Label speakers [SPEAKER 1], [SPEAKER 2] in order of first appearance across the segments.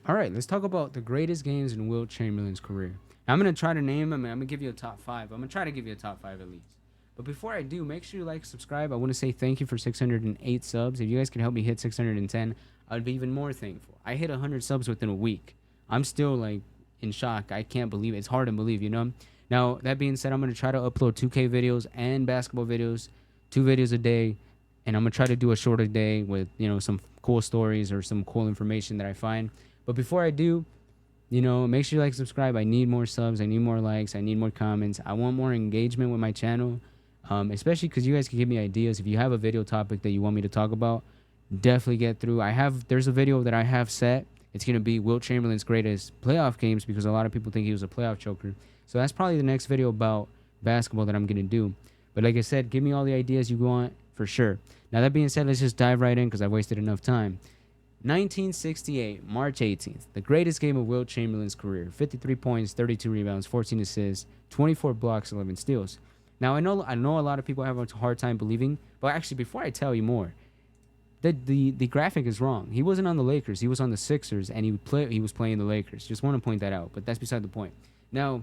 [SPEAKER 1] All right, let's talk about the greatest games in Wilt Chamberlain's career. Now, I'm gonna try to name them, and I'm gonna give you a top five. I'm gonna try to give you a top five at least. But before I do, make sure you like, subscribe. I want to say thank you for 608 subs. If you guys can help me hit 610, I would be even more thankful. I hit 100 subs within a week. I'm still like in shock. I can't believe it. It's hard to believe, you know. Now that being said, I'm gonna try to upload 2K videos and basketball videos, 2 videos a day, and I'm gonna try to do a shorter day with some cool stories or some cool information that I find. But before I do, make sure you like, subscribe. I need more subs. I need more likes. I need more comments. I want more engagement with my channel, especially because you guys can give me ideas. If you have a video topic that you want me to talk about, definitely get through. There's a video that I have set. It's going to be Wilt Chamberlain's greatest playoff games because a lot of people think he was a playoff choker. So that's probably the next video about basketball that I'm going to do. But like I said, give me all the ideas you want for sure. Now, that being said, let's just dive right in because I've wasted enough time. 1968, March 18th, the greatest game of Wilt Chamberlain's career. 53 points, 32 rebounds, 14 assists, 24 blocks, 11 steals. Now, I know a lot of people have a hard time believing, but actually, before I tell you more, the graphic is wrong. He wasn't on the Lakers. He was on the Sixers, and he was playing the Lakers. Just want to point that out, but that's beside the point. Now,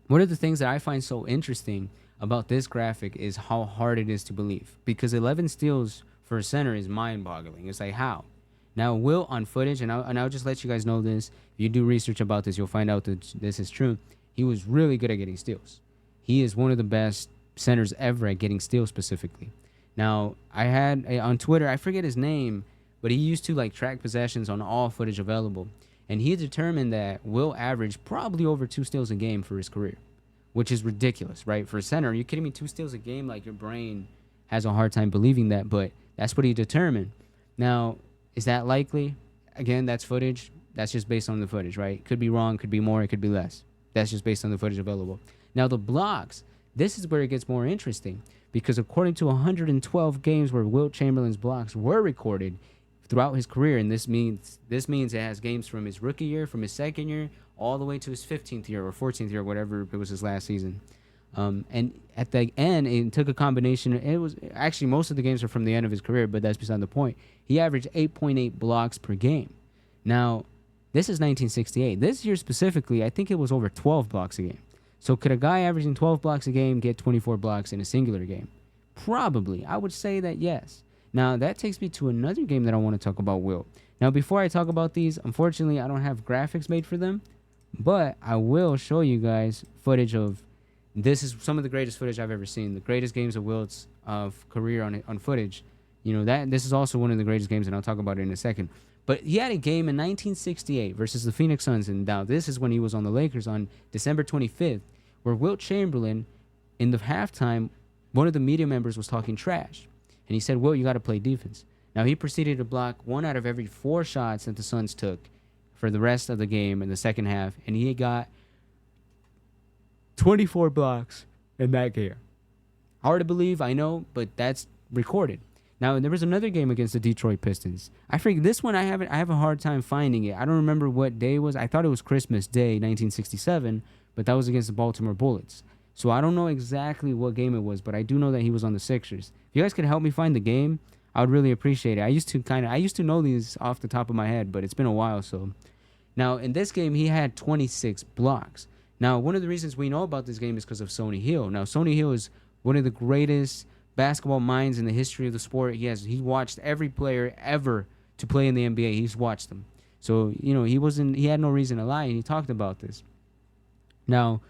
[SPEAKER 1] one of the things that I find so interesting about this graphic is how hard it is to believe, because 11 steals for a center is mind-boggling. It's like, how? Now, Wilt on footage, and I'll just let you guys know this. If you do research about this, you'll find out that this is true. He was really good at getting steals. He is one of the best centers ever at getting steals specifically. Now, I had on Twitter, I forget his name, but he used to like track possessions on all footage available. And he determined that Wilt averaged probably over 2 steals a game for his career, which is ridiculous, right? For a center, are you kidding me? 2 steals a game? Like, your brain has a hard time believing that, but that's what he determined. Now, is that likely? Again, that's footage. That's just based on the footage, right? Could be wrong, could be more, it could be less. That's just based on the footage available. Now, the blocks, this is where it gets more interesting because according to 112 games where Wilt Chamberlain's blocks were recorded throughout his career, and this means it has games from his rookie year, from his second year, all the way to his 15th year or 14th year, whatever it was his last season. And at the end, it took a combination. It was actually most of the games are from the end of his career, but that's beside the point. He averaged 8.8 blocks per game. Now, this is 1968. This year specifically, I think it was over 12 blocks a game. So could a guy averaging 12 blocks a game get 24 blocks in a singular game? Probably. I would say that yes. Now, that takes me to another game that I want to talk about, Wilt. Now, before I talk about these, unfortunately, I don't have graphics made for them, but I will show you guys footage of. This is some of the greatest footage I've ever seen. The greatest games of Wilt's career on footage. This is also one of the greatest games, and I'll talk about it in a second. But he had a game in 1968 versus the Phoenix Suns, and now this is when he was on the Lakers on December 25th, where Wilt Chamberlain, in the halftime, one of the media members was talking trash, and he said, "Wilt, you got to play defense." Now he proceeded to block 1 out of every 4 shots that the Suns took for the rest of the game in the second half, and he got 24 blocks in that game. Hard to believe, I know, but that's recorded. Now, there was another game against the Detroit Pistons. I forget this one. I have a hard time finding it. I don't remember what day it was. I thought it was Christmas Day, 1967, but that was against the Baltimore Bullets. So I don't know exactly what game it was, but I do know that he was on the Sixers. If you guys could help me find the game, I would really appreciate it. I used to know these off the top of my head, but it's been a while. So now in this game, he had 26 blocks. Now, one of the reasons we know about this game is because of Sonny Hill. Now, Sonny Hill is one of the greatest basketball minds in the history of the sport. He watched every player ever to play in the NBA. He's watched them. So, he had no reason to lie, and he talked about this. Now,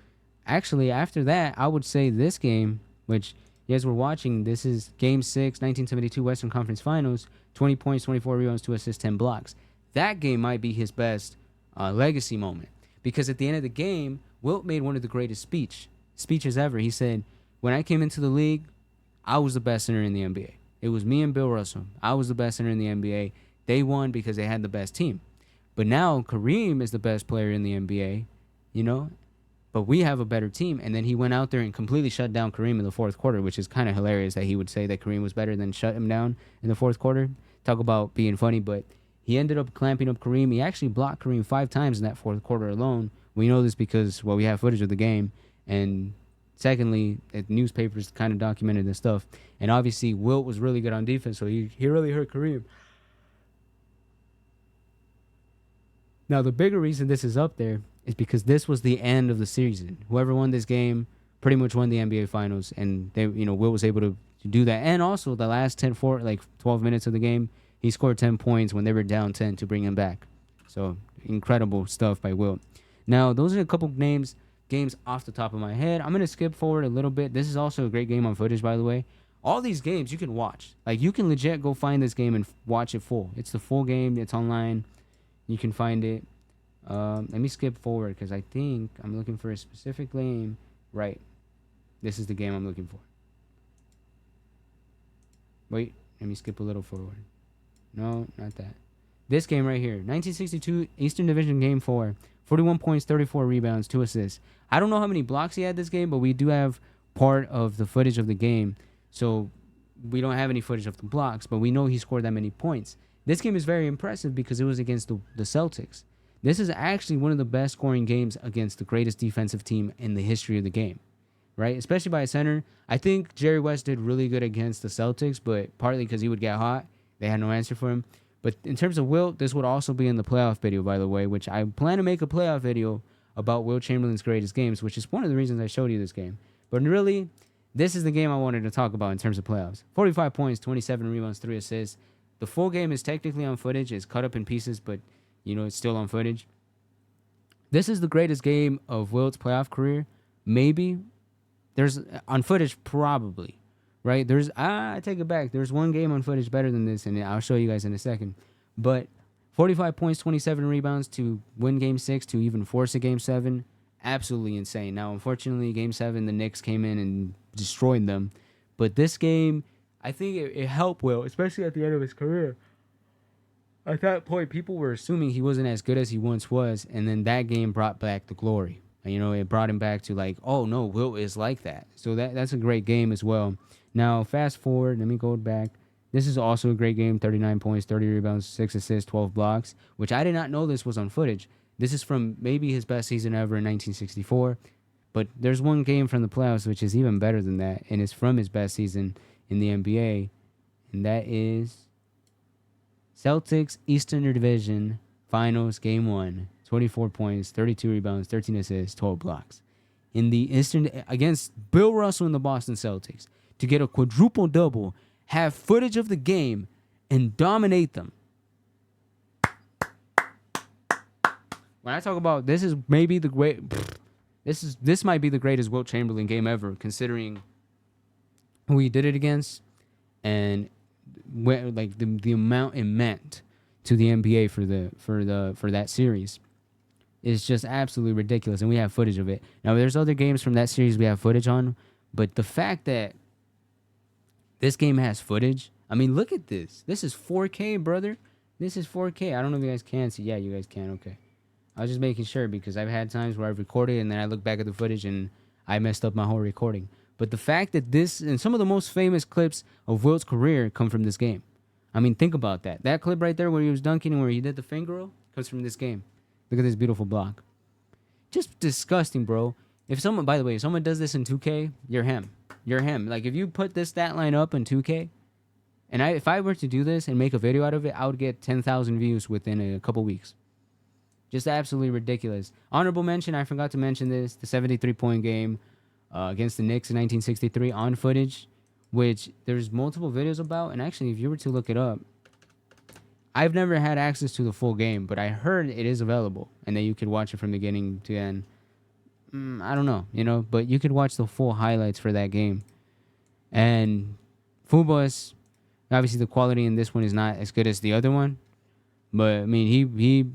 [SPEAKER 1] actually, after that, I would say this game, which you guys were watching, this is Game 6, 1972 Western Conference Finals, 20 points, 24 rebounds, 2 assists, 10 blocks. That game might be his best legacy moment, because at the end of the game, Wilt made one of the greatest speeches ever. He said, "When I came into the league, I was the best center in the NBA. It was me and Bill Russell. I was the best center in the NBA. They won because they had the best team. But now Kareem is the best player in the NBA, but we have a better team." And then he went out there and completely shut down Kareem in the fourth quarter, which is kind of hilarious that he would say that Kareem was better than shut him down in the fourth quarter. Talk about being funny, but he ended up clamping up Kareem. He actually blocked Kareem 5 times in that fourth quarter alone. We know this because, we have footage of the game. And secondly, newspapers kind of documented this stuff. And obviously, Wilt was really good on defense, so he really hurt Kareem. Now, the bigger reason this is up there is because this was the end of the season. Whoever won this game pretty much won the NBA Finals, and they, Will was able to do that. And also, the last 12 minutes of the game, he scored 10 points when they were down 10 to bring him back. So, incredible stuff by Wilt. Now, those are a couple games off the top of my head. I'm going to skip forward a little bit. This is also a great game on footage, by the way. All these games you can watch. Like, you can legit go find this game and watch it full. It's the full game. It's online. You can find it. Let me skip forward because I think I'm looking for a specific game. Right. This is the game I'm looking for. Wait. Let me skip a little forward. No, not that. This game right here. 1962 Eastern Division Game 4. 41 points, 34 rebounds, 2 assists. I don't know how many blocks he had this game, but we do have part of the footage of the game. So we don't have any footage of the blocks, but we know he scored that many points. This game is very impressive because it was against the Celtics. This is actually one of the best scoring games against the greatest defensive team in the history of the game, right? Especially by a center. I think Jerry West did really good against the Celtics, but partly because he would get hot. They had no answer for him. But in terms of Wilt, this would also be in the playoff video, by the way, which I plan to make a playoff video about Wilt Chamberlain's greatest games, which is one of the reasons I showed you this game. But really, this is the game I wanted to talk about in terms of playoffs. 45 points, 27 rebounds, 3 assists. The full game is technically on footage. It's cut up in pieces, but, it's still on footage. This is the greatest game of Wilt's playoff career. Maybe. There's on footage, probably. Right? I take it back. There's one game on footage better than this, and I'll show you guys in a second. But 45 points, 27 rebounds to win Game 6, to even force a Game 7, absolutely insane. Now, unfortunately, Game 7, the Knicks came in and destroyed them. But this game, I think it helped Wilt, especially at the end of his career. At that point, people were assuming he wasn't as good as he once was, and then that game brought back the glory. It brought him back to like, oh, no, Wilt is like that. So that's a great game as well. Now, fast forward. Let me go back. This is also a great game. 39 points, 30 rebounds, 6 assists, 12 blocks, which I did not know this was on footage. This is from maybe his best season ever in 1964. But there's one game from the playoffs which is even better than that, and it's from his best season in the NBA, and that is Celtics Eastern Division Finals Game 1. 24 points, 32 rebounds, 13 assists, 12 blocks. In the Eastern, against Bill Russell and the Boston Celtics, to get a quadruple double, have footage of the game, and dominate them. When I talk about this is maybe the great, this might be the greatest Wilt Chamberlain game ever, considering who he did it against, and like the amount it meant to the NBA for that series. Is just absolutely ridiculous, and we have footage of it. Now, there's other games from that series we have footage on, but the fact that this game has footage, I mean, look at this. This is 4K, brother. This is 4K. I don't know if you guys can see. Yeah, you guys can. Okay. I was just making sure because I've had times where I've recorded and then I look back at the footage and I messed up my whole recording. But the fact that this and some of the most famous clips of Wilt's career come from this game. I mean, think about that. That clip right there where he was dunking and where he did the finger roll comes from this game. Look at this beautiful block. Just disgusting, bro. If someone, by the way, if someone does this in 2K, you're him. You're him. Like, if you put this stat line up in 2K, and if I were to do this and make a video out of it, I would get 10,000 views within a couple weeks. Just absolutely ridiculous. Honorable mention, I forgot to mention this, the 73-point game against the Knicks in 1963 on footage, which there's multiple videos about. And actually, if you were to look it up, I've never had access to the full game, but I heard it is available and that you could watch it from beginning to end. I don't know, but you could watch the full highlights for that game. And Fubas, obviously the quality in this one is not as good as the other one, but I mean, he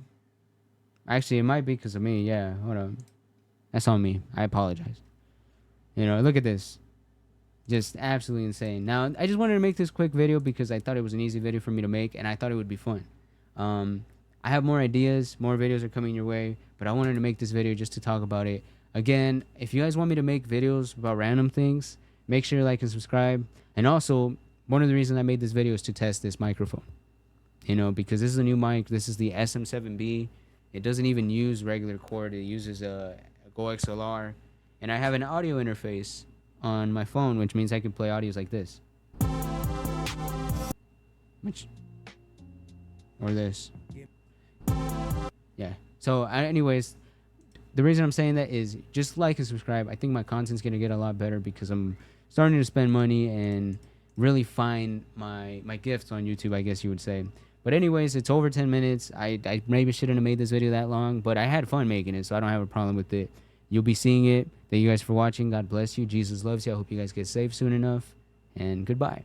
[SPEAKER 1] actually, it might be because of me. Yeah, hold on. That's on me. I apologize. Look at this. Just absolutely insane. Now, I just wanted to make this quick video because I thought it was an easy video for me to make, and I thought it would be fun. I have more ideas. More videos are coming your way, but I wanted to make this video just to talk about it. Again, if you guys want me to make videos about random things, make sure you like and subscribe. And also, one of the reasons I made this video is to test this microphone. Because this is a new mic. This is the SM7B. It doesn't even use regular cord. It uses a Go XLR. And I have an audio interface on my phone, which means I can play audios like this. Or this. Yeah. So, anyways, the reason I'm saying that is just like and subscribe. I think my content's gonna get a lot better because I'm starting to spend money and really find my gifts on YouTube, I guess you would say. But anyways, it's over 10 minutes. I maybe shouldn't have made this video that long, but I had fun making it, so I don't have a problem with it. You'll be seeing it. Thank you guys for watching. God bless you. Jesus loves you. I hope you guys get saved soon enough. And goodbye.